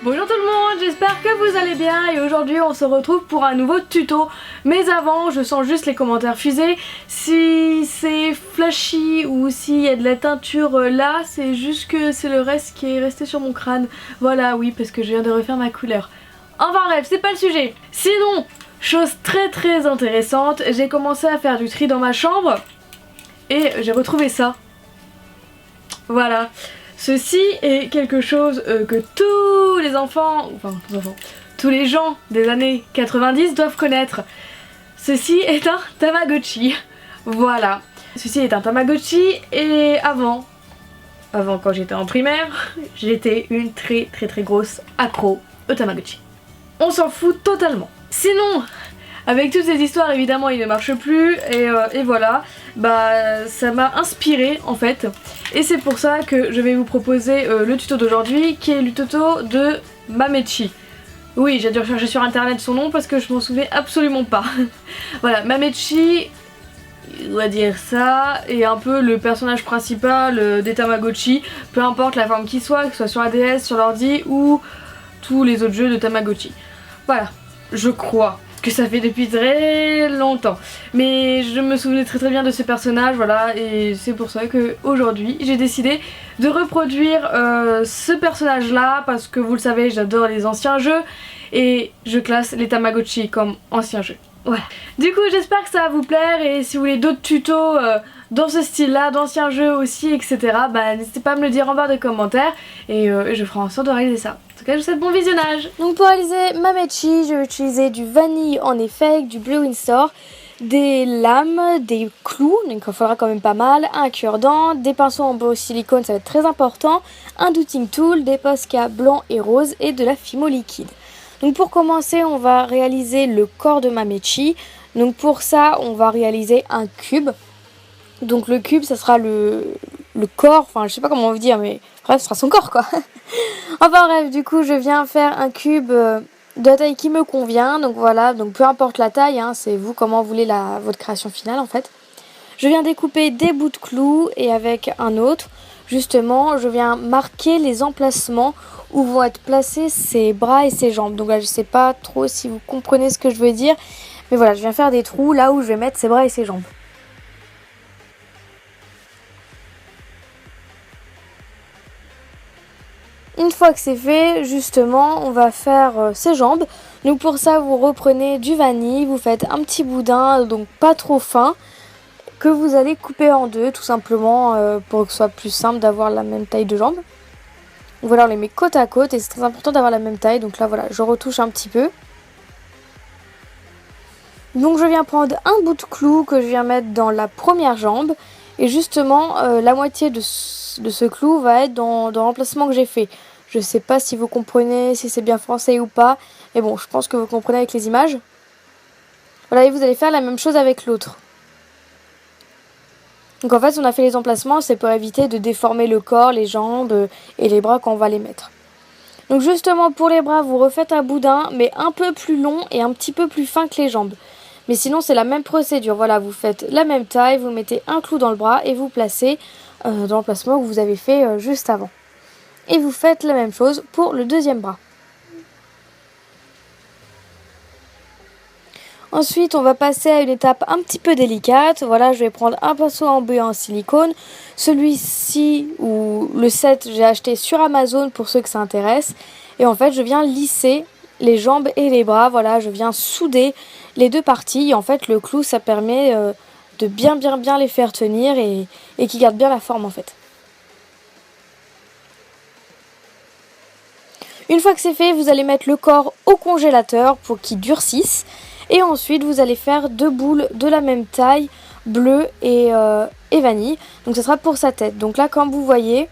Bonjour tout le monde, j'espère que vous allez bien et aujourd'hui on se retrouve pour un nouveau tuto. Mais avant, je sens juste les commentaires fusés. Si c'est flashy ou s'il y a de la teinture là, c'est juste que c'est le reste qui est resté sur mon crâne. Voilà, oui, parce que je viens de refaire ma couleur. Enfin bref, c'est pas le sujet. Sinon, chose très intéressante, j'ai commencé à faire du tri dans ma chambre et j'ai retrouvé ça. Voilà. Ceci est quelque chose que tous les enfants, tous les gens des années 90 doivent connaître. Ceci est un Tamagotchi. Voilà. Ceci est un Tamagotchi et avant quand j'étais en primaire, j'étais une très grosse accro au Tamagotchi. On s'en fout totalement. Sinon, avec toutes ces histoires, évidemment, il ne marche plus et voilà, bah ça m'a inspiré en fait. Et c'est pour ça que je vais vous proposer le tuto d'aujourd'hui qui est le tuto de Mamechi. Oui, j'ai dû rechercher sur internet son nom parce que je m'en souvenais absolument pas. Voilà, Mamechi, on va dire ça, est un peu le personnage principal des Tamagotchi, peu importe la forme qu'il soit, que ce soit sur la DS, sur l'ordi ou tous les autres jeux de Tamagotchi. Voilà, je crois que ça fait depuis très longtemps, mais je me souvenais très bien de ce personnage, voilà, et c'est pour ça que aujourd'hui j'ai décidé de reproduire ce personnage là, parce que vous le savez, j'adore les anciens jeux et je classe les Tamagotchi comme anciens jeux. Voilà. Du coup, j'espère que ça va vous plaire et si vous voulez d'autres tutos dans ce style là, d'anciens jeux aussi, etc., bah n'hésitez pas à me le dire en barre de commentaires et je ferai en sorte de réaliser ça. En tout cas, je vous souhaite bon visionnage. Donc pour réaliser Mamechi, je vais utiliser du vanille en effet, du bleu Windsor, des lames, des clous, donc il faudra quand même pas mal, un cure-dent, des pinceaux en beau silicone, ça va être très important, un douting tool, des Posca blanc et rose et de la Fimo liquide. Donc pour commencer, on va réaliser le corps de Mamechi. Donc pour ça, on va réaliser un cube. Donc le cube, ça sera le corps, enfin je sais pas comment on veut dire, mais bref, ce sera son corps quoi. Enfin bref, du coup je viens faire un cube de la taille qui me convient. Donc voilà, donc peu importe la taille, hein, c'est vous comment vous voulez votre création finale en fait. Je viens découper des bouts de clous et avec un autre, justement, je viens marquer les emplacements où vont être placés ses bras et ses jambes. Donc là, je sais pas trop si vous comprenez ce que je veux dire, mais voilà, je viens faire des trous là où je vais mettre ses bras et ses jambes. Une fois que c'est fait, justement, on va faire ses jambes. Donc pour ça, vous reprenez du vanille, vous faites un petit boudin, donc pas trop fin, que vous allez couper en deux, tout simplement, pour que ce soit plus simple d'avoir la même taille de jambes. Donc voilà, on les met côte à côte et c'est très important d'avoir la même taille. Donc là, voilà, je retouche un petit peu. Donc je viens prendre un bout de clou que je viens mettre dans la première jambe. Et justement, la moitié de ce clou va être dans l'emplacement que j'ai fait. Je sais pas si vous comprenez, si c'est bien français ou pas. Mais bon, je pense que vous comprenez avec les images. Voilà, et vous allez faire la même chose avec l'autre. Donc en fait, on a fait les emplacements, c'est pour éviter de déformer le corps, les jambes et les bras quand on va les mettre. Donc justement, pour les bras, vous refaites un boudin, mais un peu plus long et un petit peu plus fin que les jambes. Mais sinon, c'est la même procédure. Voilà, vous faites la même taille, vous mettez un clou dans le bras et vous placez dans l'emplacement que vous avez fait juste avant. Et vous faites la même chose pour le deuxième bras. Ensuite, on va passer à une étape un petit peu délicate. Voilà, je vais prendre un pinceau embué en silicone. Celui-ci, ou le set, j'ai acheté sur Amazon pour ceux que ça intéresse. Et en fait, je viens lisser les jambes et les bras. Voilà, je viens souder les deux parties. Et en fait, le clou, ça permet de bien les faire tenir et qui gardent bien la forme en fait. Une fois que c'est fait, vous allez mettre le corps au congélateur pour qu'il durcisse. Et ensuite, vous allez faire deux boules de la même taille, bleu et vanille. Donc, ce sera pour sa tête. Donc là, comme vous voyez,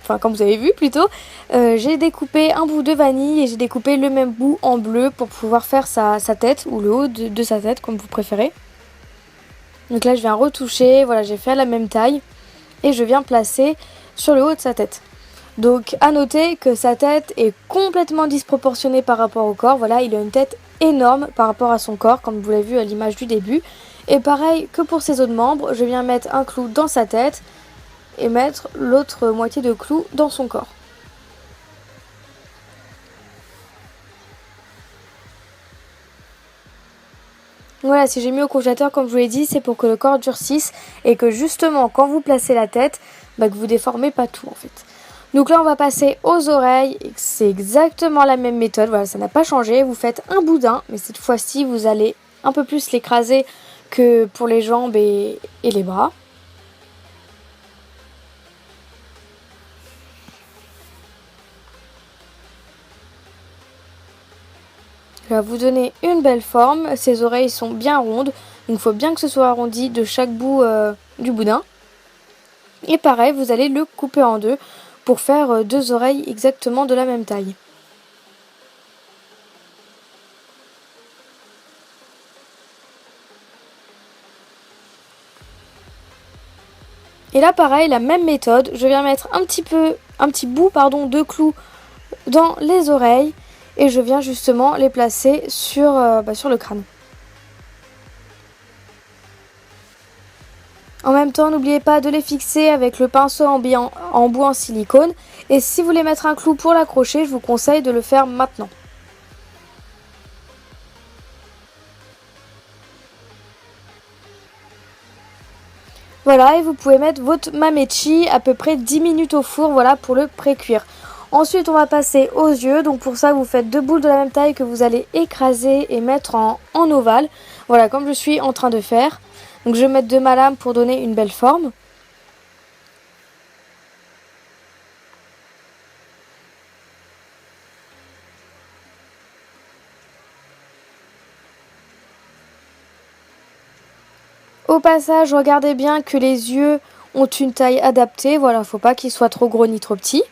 enfin comme vous avez vu plutôt, j'ai découpé un bout de vanille et j'ai découpé le même bout en bleu pour pouvoir faire sa tête ou le haut de sa tête, comme vous préférez. Donc là, je viens retoucher. Voilà, j'ai fait à la même taille et je viens placer sur le haut de sa tête. Donc à noter que sa tête est complètement disproportionnée par rapport au corps. Voilà, il a une tête énorme par rapport à son corps, comme vous l'avez vu à l'image du début. Et pareil que pour ses autres membres, je viens mettre un clou dans sa tête et mettre l'autre moitié de clou dans son corps. Voilà, si j'ai mis au congélateur, comme je vous l'ai dit, c'est pour que le corps durcisse et que justement, quand vous placez la tête, que vous déformez pas tout en fait. Donc là, on va passer aux oreilles. C'est exactement la même méthode. Voilà, ça n'a pas changé. Vous faites un boudin, mais cette fois-ci, vous allez un peu plus l'écraser que pour les jambes et les bras. Je vais vous donner une belle forme. Ces oreilles sont bien rondes. Donc il faut bien que ce soit arrondi de chaque bout du boudin. Et pareil, vous allez le couper en deux pour faire deux oreilles exactement de la même taille. Et là pareil, la même méthode, je viens mettre un petit bout de clou dans les oreilles et je viens justement les placer sur le crâne. En même temps, n'oubliez pas de les fixer avec le pinceau en bout en silicone. Et si vous voulez mettre un clou pour l'accrocher, je vous conseille de le faire maintenant. Voilà, et vous pouvez mettre votre mamechi à peu près 10 minutes au four, voilà, pour le pré-cuire. Ensuite, on va passer aux yeux. Donc pour ça, vous faites deux boules de la même taille que vous allez écraser et mettre en ovale. Voilà, comme je suis en train de faire. Donc je vais mettre de ma lame pour donner une belle forme. Au passage, regardez bien que les yeux ont une taille adaptée. Voilà, faut pas qu'ils soient trop gros ni trop petits.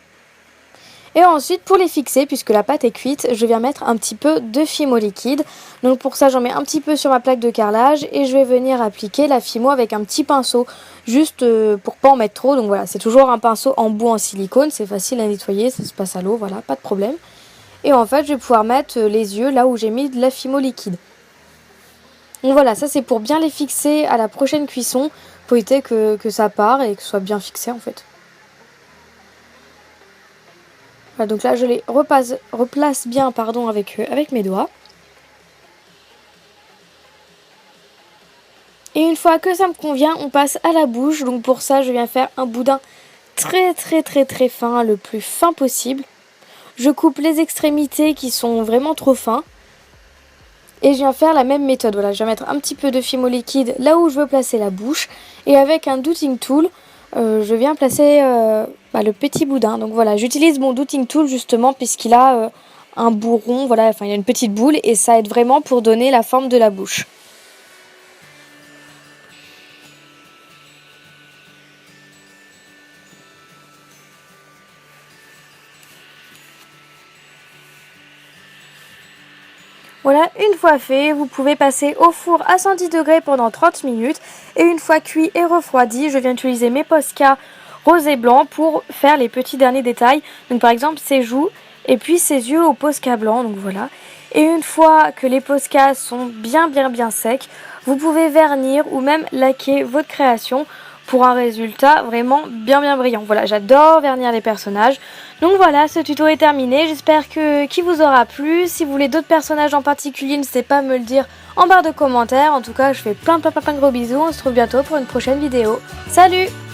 Et ensuite, pour les fixer, puisque la pâte est cuite, je viens mettre un petit peu de fimo liquide. Donc pour ça, j'en mets un petit peu sur ma plaque de carrelage et je vais venir appliquer la fimo avec un petit pinceau, juste pour pas en mettre trop. Donc voilà, c'est toujours un pinceau en bout en silicone, c'est facile à nettoyer, ça se passe à l'eau, voilà, pas de problème. Et en fait, je vais pouvoir mettre les yeux là où j'ai mis de la fimo liquide. Donc voilà, ça c'est pour bien les fixer à la prochaine cuisson, pour éviter que ça part et que ce soit bien fixé en fait. Voilà, donc là je les replace bien avec mes doigts. Et une fois que ça me convient, on passe à la bouche. Donc pour ça, je viens faire un boudin très fin, le plus fin possible. Je coupe les extrémités qui sont vraiment trop fins. Et je viens faire la même méthode. Voilà, je vais mettre un petit peu de fimo liquide là où je veux placer la bouche. Et avec un douting tool, je viens placer le petit boudin. Donc voilà, j'utilise mon douting tool justement puisqu'il a un bout rond, voilà, enfin il a une petite boule et ça aide vraiment pour donner la forme de la bouche. Voilà, une fois fait, vous pouvez passer au four à 110 degrés pendant 30 minutes. Et une fois cuit et refroidi, je viens utiliser mes Posca rose et blanc pour faire les petits derniers détails. Donc par exemple ses joues et puis ses yeux au Posca blanc, donc voilà. Et une fois que les Posca sont bien secs, vous pouvez vernir ou même laquer votre création pour un résultat vraiment bien brillant. Voilà, j'adore vernir les personnages. Donc voilà, ce tuto est terminé. J'espère qu'il vous aura plu. Si vous voulez d'autres personnages en particulier, n'hésitez pas à me le dire en barre de commentaires. En tout cas, je fais plein de gros bisous. On se retrouve bientôt pour une prochaine vidéo. Salut!